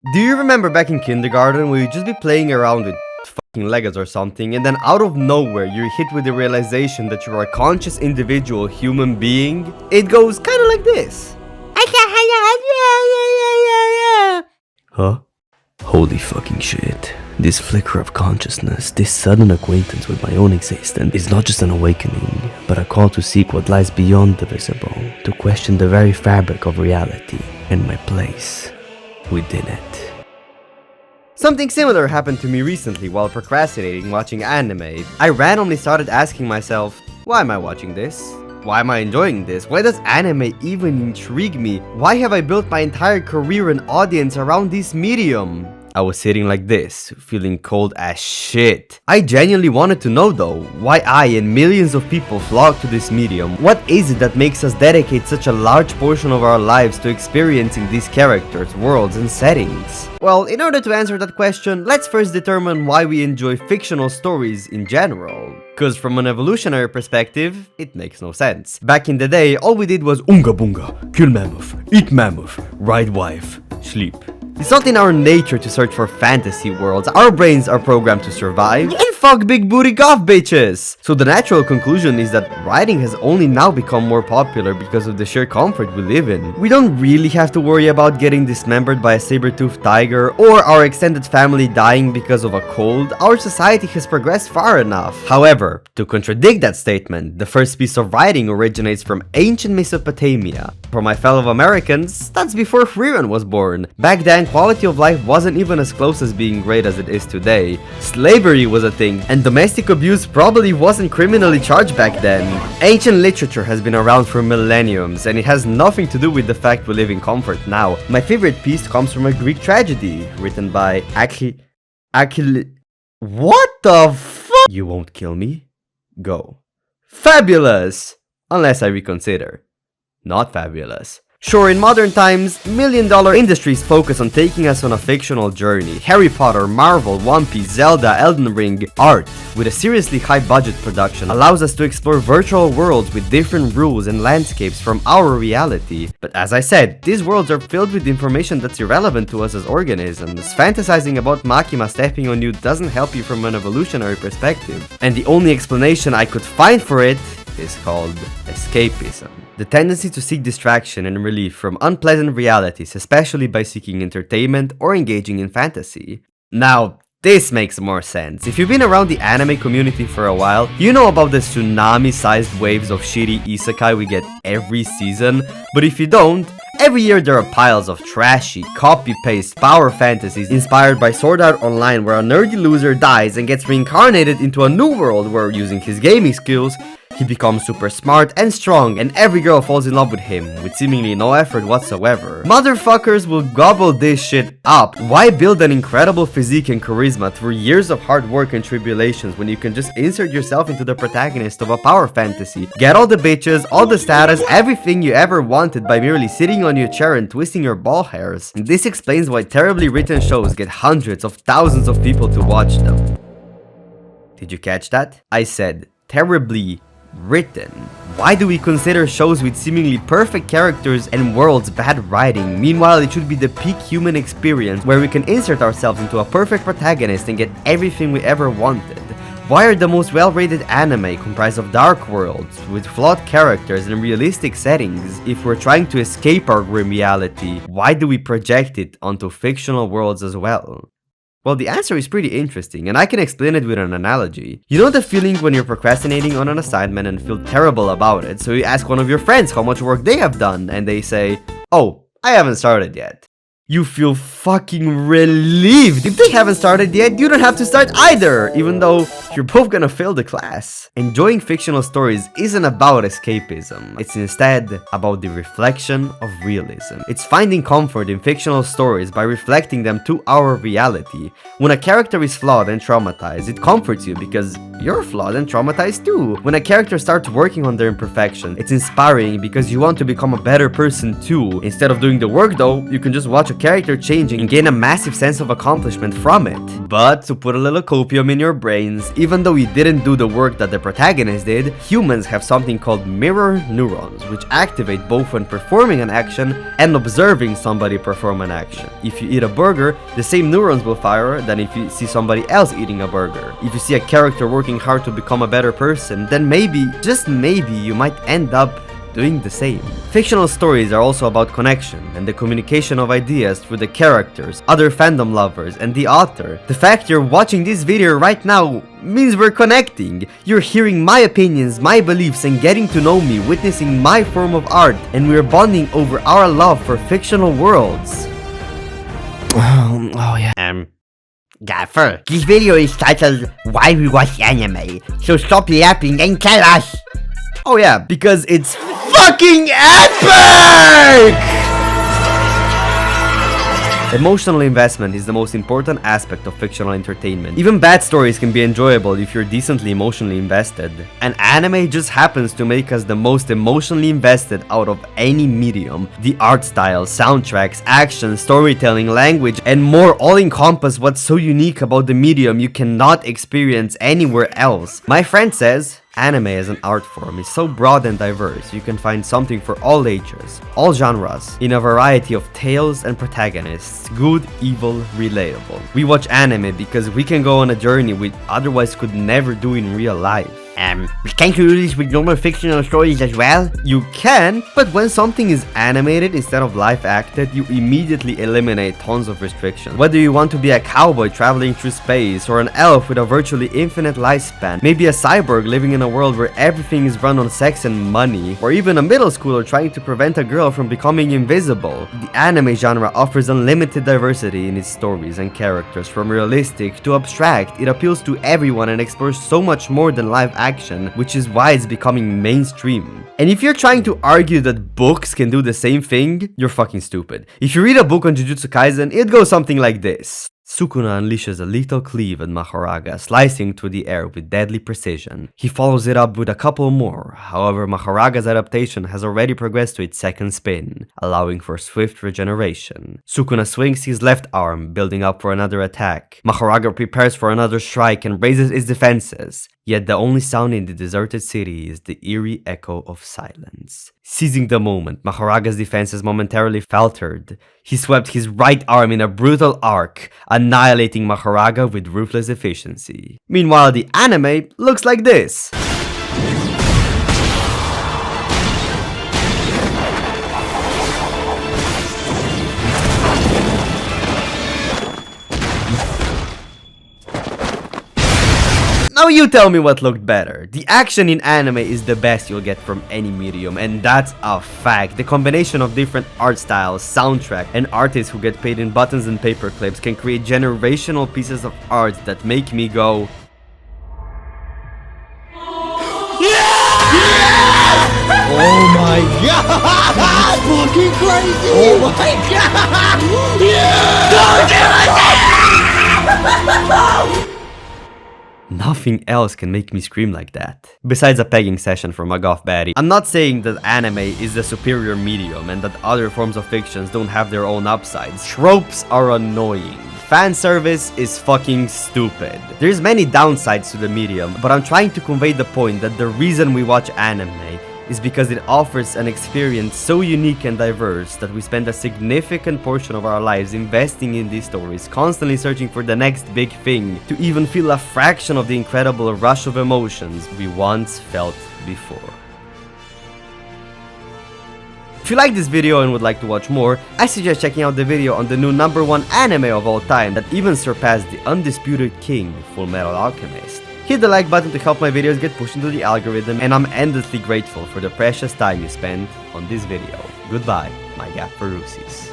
Do you remember back in kindergarten where you'd just be playing around with fucking Legos or something, and then out of nowhere you're hit with the realization that you're a conscious individual human being? It goes kinda like this. Huh? Holy fucking shit. This flicker of consciousness, this sudden acquaintance with my own existence is not just an awakening, but a call to seek what lies beyond the visible, to question the very fabric of reality and my place within it. Something similar happened to me recently while procrastinating watching anime. I randomly started asking myself, why am I watching this? Why am I enjoying this? Why does anime even intrigue me? Why have I built my entire career and audience around this medium? I was sitting like this, feeling cold as shit. I genuinely wanted to know though, why I and millions of people flock to this medium. What is it that makes us dedicate such a large portion of our lives to experiencing these characters, worlds, and settings? Well, in order to answer that question, let's first determine why we enjoy fictional stories in general. Cause from an evolutionary perspective, it makes no sense. Back in the day, all we did was Unga Bunga, kill mammoth, eat mammoth, ride wife, sleep. It's not in our nature to search for fantasy worlds. Our brains are programmed to survive and fuck big booty goth bitches. So the natural conclusion is that writing has only now become more popular because of the sheer comfort we live in. We don't really have to worry about getting dismembered by a saber-toothed tiger or our extended family dying because of a cold. Our society has progressed far enough. However, to contradict that statement, the first piece of writing originates from ancient Mesopotamia. For my fellow Americans, that's before Freeman was born. Back then, quality of life wasn't even as close as being great as it is today. Slavery was a thing, and domestic abuse probably wasn't criminally charged back then. Ancient literature has been around for millenniums, and it has nothing to do with the fact we live in comfort now. My favorite piece comes from a Greek tragedy, written by What the fuck? You won't kill me? Go. Fabulous! Unless I reconsider. Not fabulous. Sure, in modern times, million-dollar industries focus on taking us on a fictional journey. Harry Potter, Marvel, One Piece, Zelda, Elden Ring, art, with a seriously high-budget production, allows us to explore virtual worlds with different rules and landscapes from our reality. But as I said, these worlds are filled with information that's irrelevant to us as organisms. Fantasizing about Makima stepping on you doesn't help you from an evolutionary perspective. And the only explanation I could find for it is called escapism. The tendency to seek distraction and relief from unpleasant realities, especially by seeking entertainment or engaging in fantasy. Now, this makes more sense. If you've been around the anime community for a while, you know about the tsunami-sized waves of shitty isekai we get every season, but if you don't, every year there are piles of trashy, copy-paste power fantasies inspired by Sword Art Online where a nerdy loser dies and gets reincarnated into a new world where, using his gaming skills, he becomes super smart and strong, and every girl falls in love with him, with seemingly no effort whatsoever. Motherfuckers will gobble this shit up. Why build an incredible physique and charisma through years of hard work and tribulations when you can just insert yourself into the protagonist of a power fantasy, get all the bitches, all the status, everything you ever wanted by merely sitting on your chair and twisting your ball hairs? And this explains why terribly written shows get hundreds of thousands of people to watch them. Did you catch that? I said terribly written. Why do we consider shows with seemingly perfect characters and worlds bad writing? Meanwhile, it should be the peak human experience where we can insert ourselves into a perfect protagonist and get everything we ever wanted. Why are the most well-rated anime comprised of dark worlds with flawed characters and realistic settings? If we're trying to escape our grim reality, why do we project it onto fictional worlds as well? Well, the answer is pretty interesting, and I can explain it with an analogy. You know the feeling when you're procrastinating on an assignment and feel terrible about it, so you ask one of your friends how much work they have done, and they say, "Oh, I haven't started yet." You feel fucking relieved. If they haven't started yet, you don't have to start either, even though you're both gonna fail the class. Enjoying fictional stories isn't about escapism. It's instead about the reflection of realism. It's finding comfort in fictional stories by reflecting them to our reality. When a character is flawed and traumatized, it comforts you because you're flawed and traumatized too. When a character starts working on their imperfection, it's inspiring because you want to become a better person too. Instead of doing the work though, you can just watch a character change challenging and gain a massive sense of accomplishment from it. But to put a little copium in your brains, even though you didn't do the work that the protagonist did, humans have something called mirror neurons, which activate both when performing an action and observing somebody perform an action. If you eat a burger, the same neurons will fire than if you see somebody else eating a burger. If you see a character working hard to become a better person, then maybe, just maybe, you might end up doing the same. Fictional stories are also about connection and the communication of ideas through the characters, other fandom lovers, and the author. The fact you're watching this video right now means we're connecting. You're hearing my opinions, my beliefs, and getting to know me, witnessing my form of art, and we're bonding over our love for fictional worlds. Oh yeah. Gabfr, this video is titled Why We Watch Anime, so stop yapping and tell us! Oh yeah, because it's fucking epic! Emotional investment is the most important aspect of fictional entertainment. Even bad stories can be enjoyable if you're decently emotionally invested. And anime just happens to make us the most emotionally invested out of any medium. The art style, soundtracks, action, storytelling, language, and more all encompass what's so unique about the medium you cannot experience anywhere else. My friend says, anime as an art form is so broad and diverse, you can find something for all ages, all genres, in a variety of tales and protagonists, good, evil, relatable. We watch anime because we can go on a journey we otherwise could never do in real life. Can't you do this with normal fictional stories as well? You can, but when something is animated instead of live acted, you immediately eliminate tons of restrictions. Whether you want to be a cowboy traveling through space, or an elf with a virtually infinite lifespan, maybe a cyborg living in a world where everything is run on sex and money, or even a middle schooler trying to prevent a girl from becoming invisible, the anime genre offers unlimited diversity in its stories and characters. From realistic to abstract, it appeals to everyone and explores so much more than live action, which is why it's becoming mainstream. And if you're trying to argue that books can do the same thing, you're fucking stupid. If you read a book on Jujutsu Kaisen, it goes something like this. Sukuna unleashes a lethal cleave at Mahoraga, slicing through the air with deadly precision. He follows it up with a couple more, however Mahoraga's adaptation has already progressed to its second spin, allowing for swift regeneration. Sukuna swings his left arm, building up for another attack. Mahoraga prepares for another strike and raises its defenses. Yet the only sound in the deserted city is the eerie echo of silence. Seizing the moment, Mahoraga's defenses momentarily faltered. He swept his right arm in a brutal arc, annihilating Mahoraga with ruthless efficiency. Meanwhile, the anime looks like this. Now you tell me what looked better. The action in anime is the best you'll get from any medium, and that's a fact. The combination of different art styles, soundtrack, and artists who get paid in buttons and paper clips can create generational pieces of art that make me go, oh my god! That's fucking crazy! Oh my god! Yeah! Don't do it! nothing else can make me scream like that. Besides a pegging session from a goth baddie. I'm not saying that anime is the superior medium and that other forms of fictions don't have their own upsides. Tropes are annoying. Fan service is fucking stupid. There's many downsides to the medium, but I'm trying to convey the point that the reason we watch anime is because it offers an experience so unique and diverse that we spend a significant portion of our lives investing in these stories, constantly searching for the next big thing, to even feel a fraction of the incredible rush of emotions we once felt before. If you like this video and would like to watch more, I suggest checking out the video on the new #1 anime of all time that even surpassed the undisputed king, Fullmetal Alchemist. Hit the like button to help my videos get pushed into the algorithm, and I'm endlessly grateful for the precious time you spent on this video. Goodbye, my Gabfrusies.